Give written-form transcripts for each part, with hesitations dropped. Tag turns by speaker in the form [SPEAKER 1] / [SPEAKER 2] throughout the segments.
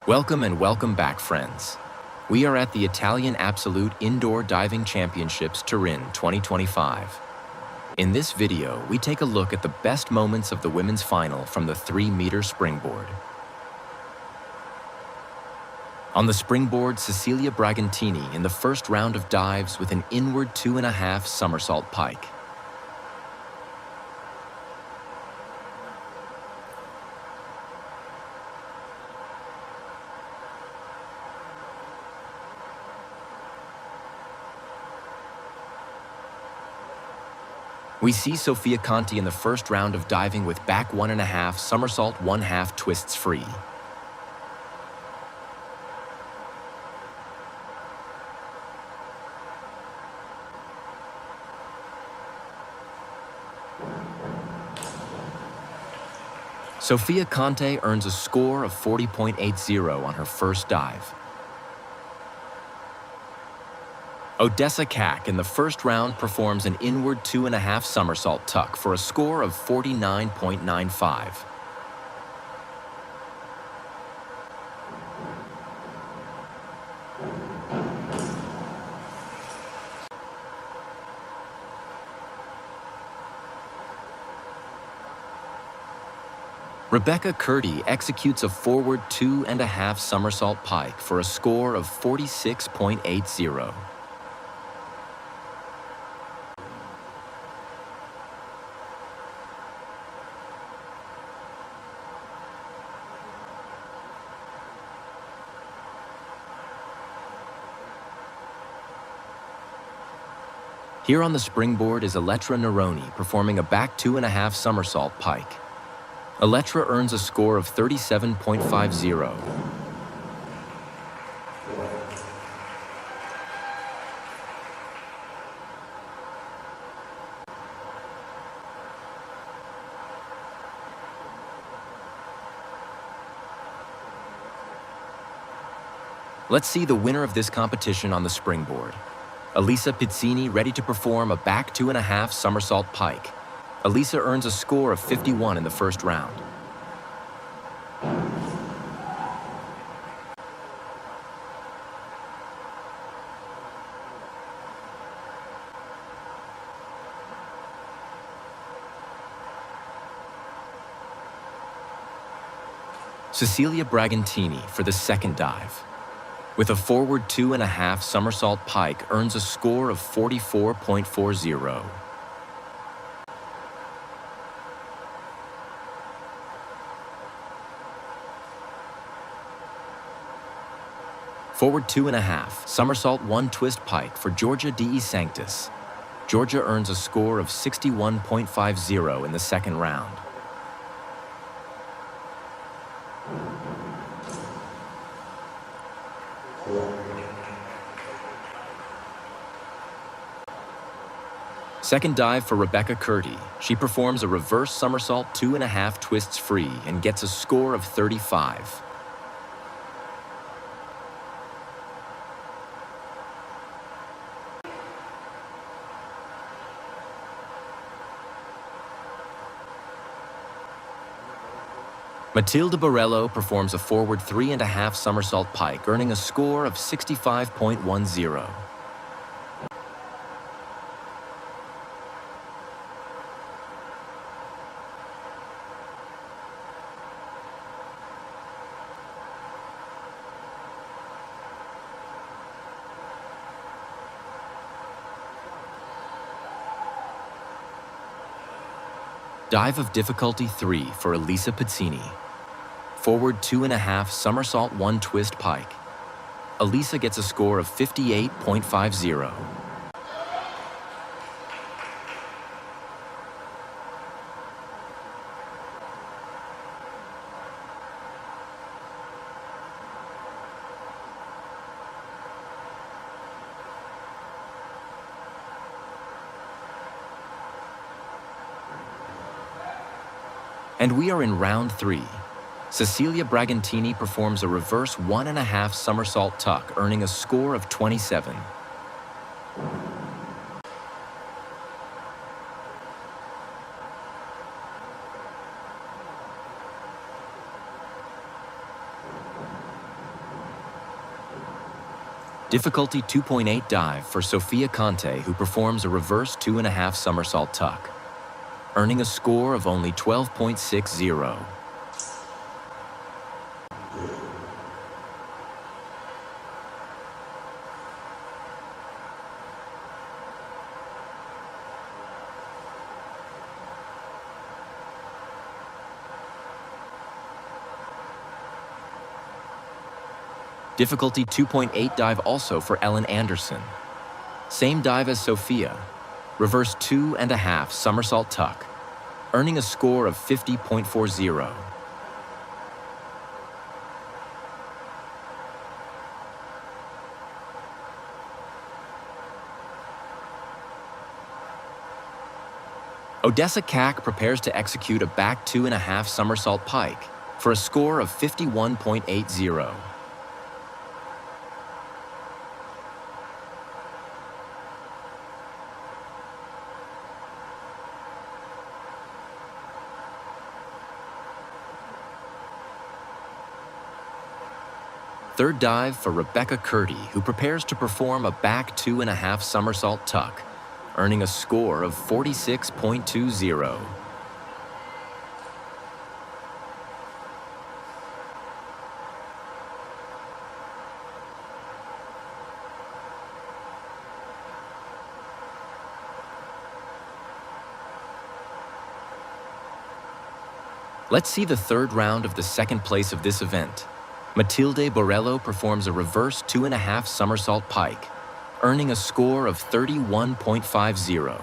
[SPEAKER 1] Welcome back, friends. We are at the Italian Absolute Indoor Diving Championships Turin 2025. In this video, we take a look at the best moments of the women's final from the 3-meter springboard. On the springboard, Cecilia Bragantini in the first round of dives with an inward 2.5 somersault pike. We see Sofia Conte in the first round of diving with back 1.5 somersault 1/2 twists free. Sofia Conte earns a score of 40.80 on her first dive. Odessa KACK in the first round performs an inward 2.5 somersault tuck for a score of 49.95. Rebecca CURTI executes a forward 2.5 somersault pike for a score of 46.80. Here on the springboard is Elettra NERONI performing a back 2.5 somersault pike. Elettra earns a score of 37.50. Let's see the winner of this competition on the springboard. Elisa PIZZINI ready to perform a back 2.5 somersault pike. Elisa earns a score of 51 in the first round. Cecilia Bragantini for the second dive. With a forward 2.5 somersault pike earns a score of 44.40. Forward 2.5 somersault 1 twist pike for Giorgia de SANCTIS. Giorgia earns a score of 61.50 in the second round. Second dive for Rebecca CURTI. She performs a reverse somersault 2.5 twists free and gets a score of 35. Matilde BORELLO performs a forward 3.5 somersault pike, earning a score of 65.10. Dive of difficulty 3 for Elisa PIZZINI. Forward 2.5 somersault 1 twist pike. Elisa gets a score of 58.50. And we are in round 3. Cecilia Bragantini performs a reverse 1.5 somersault tuck, earning a score of 27. Difficulty 2.8 dive for Sofia Conte, who performs a reverse 2.5 somersault tuck, earning a score of only 12.60. Difficulty 2.8 dive also for Ellen Andersson. Same dive as Sofia, reverse 2.5 somersault tuck, earning a score of 50.40. Odessa KACK prepares to execute a back 2.5 somersault pike for a score of 51.80. Third dive for Rebecca CURTI, who prepares to perform a back 2.5 somersault tuck, earning a score of 46.20. Let's see the third round of the second place of this event. Matilde BORELLO performs a reverse 2.5 somersault pike, earning a score of 31.50.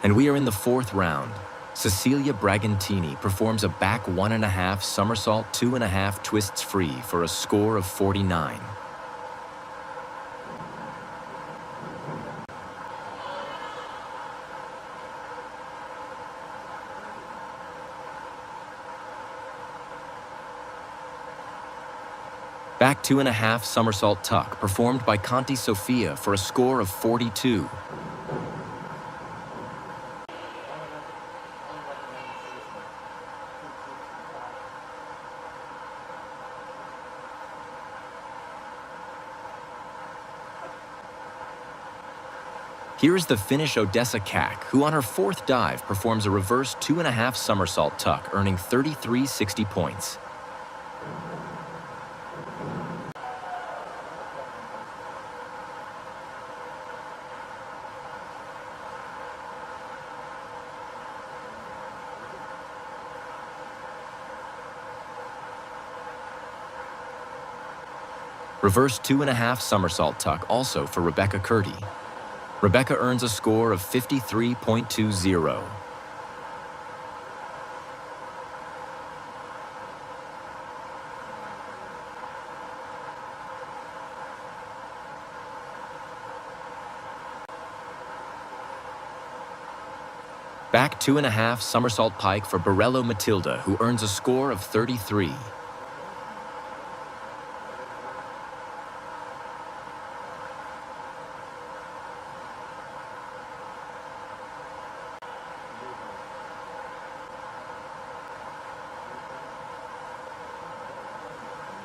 [SPEAKER 1] And we are in the fourth round. Cecilia Bragantini performs a back 1.5 somersault 2.5 twists free for a score of 49. Back 2.5 somersault tuck performed by CONTE Sofia for a score of 42. Here is the Finnish Odessa KACK, who on her fourth dive performs a reverse 2.5 somersault tuck, earning 33.60 points. Reverse 2.5 somersault tuck also for Rebecca CURTI. Rebecca earns a score of 53.20. Back 2.5 somersault pike for BORELLO Matilde, who earns a score of 33.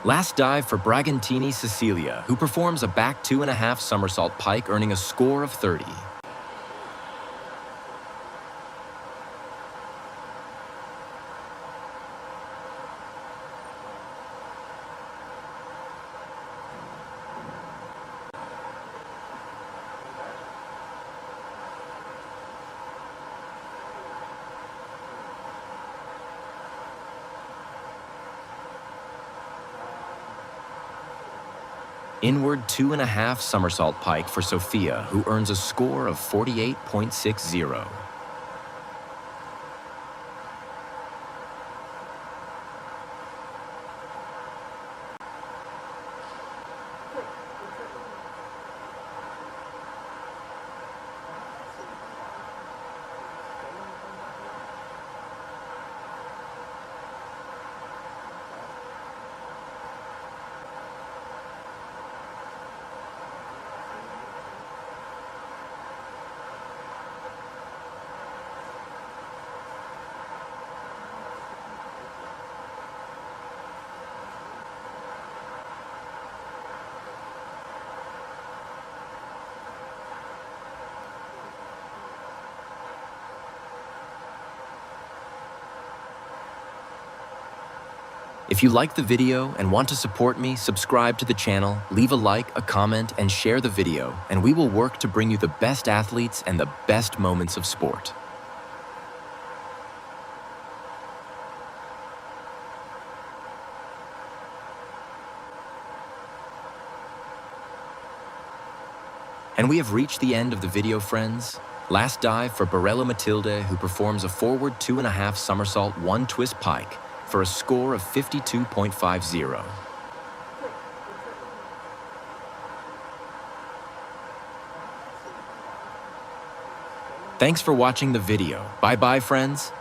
[SPEAKER 1] Last dive for Bragantini Cecilia, who performs a back 2.5 somersault pike, earning a score of 30. Inward 2.5 somersault pike for Sofia, who earns a score of 48.60. If you like the video and want to support me, subscribe to the channel, leave a like, a comment, and share the video, and we will work to bring you the best athletes and the best moments of sport. And we have reached the end of the video, friends. Last dive for BORELLO Matilde, who performs a forward 2.5 somersault 1 twist pike for a score of 52.50. Thanks for watching the video. Bye-bye, friends.